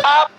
Up,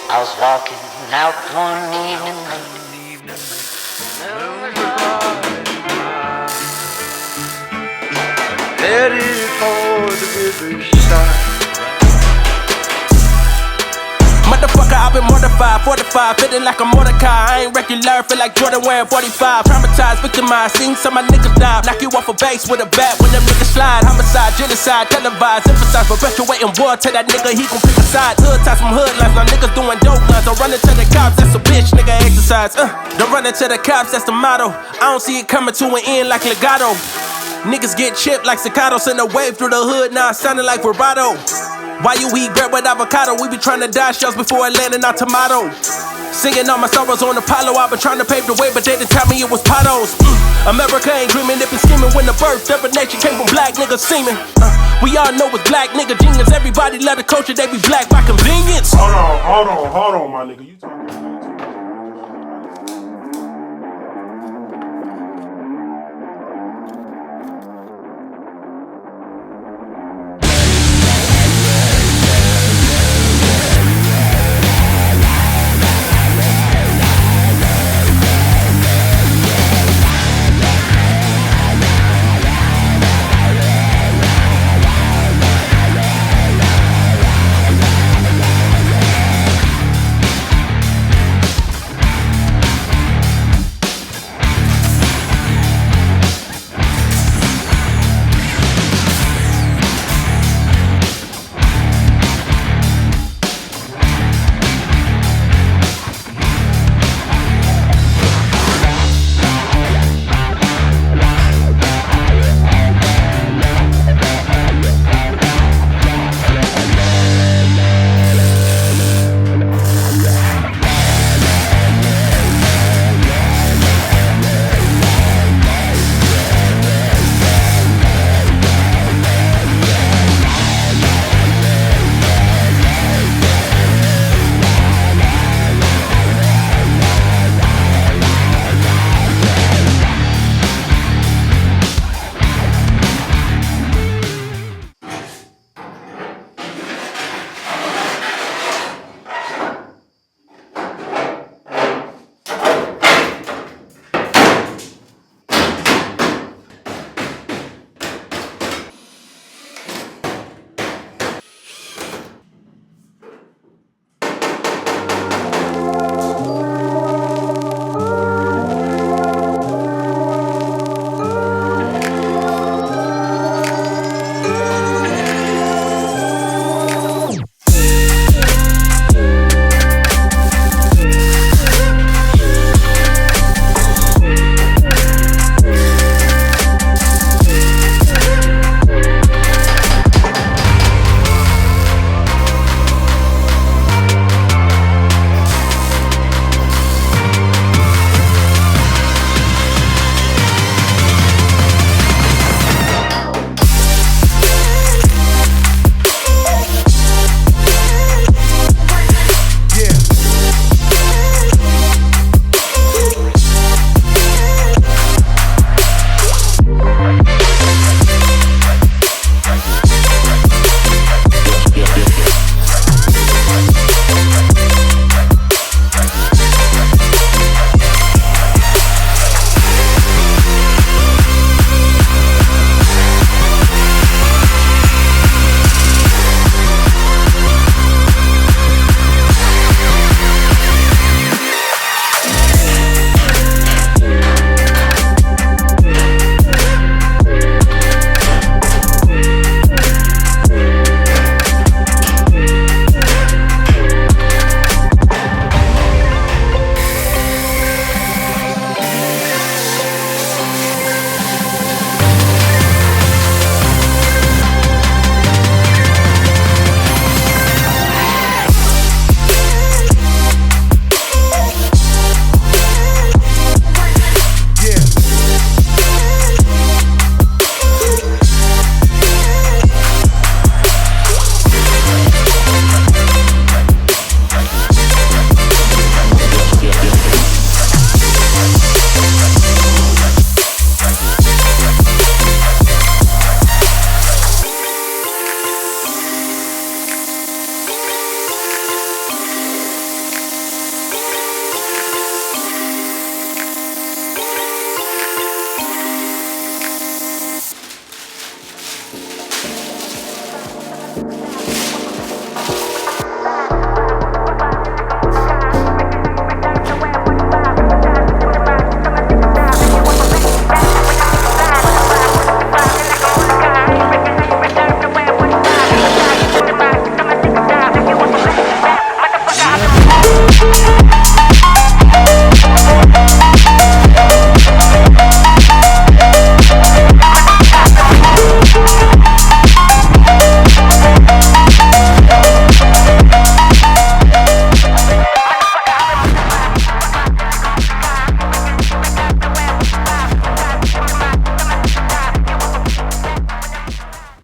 I was walking out one evening. Headed for the riverside. Motherfucker, I've been mortified, fortified, feeling like a Mordecai. I ain't regular, feel like Jordan wearing 45. Traumatized, victimized, seen some of my niggas die. Knock you off a base with a bat when them niggas slide. Homicide, genocide, televised, emphasize, perpetuating war. Tell that nigga he gon' pick a side. Hood ties from hood lines, now niggas doing dope lines. Don't run into the cops, that's a bitch, nigga exercise. Don't run into the cops, that's the motto. I don't see it coming to an end like legato. Niggas get chipped like staccato, send a wave through the hood, now it sounding like vibrato. Why you eat bread with avocado? We be trying to dodge shells before it landing our tomato. Singing all my sorrows on Apollo, I've been trying to pave the way, but they didn't tell me it was potholes. America ain't dreaming, it been scheming when the birth of a nation came from black niggas seeming. We all know it's black nigga genius, everybody love the culture, they be black by convenience. Hold on, my nigga, you talking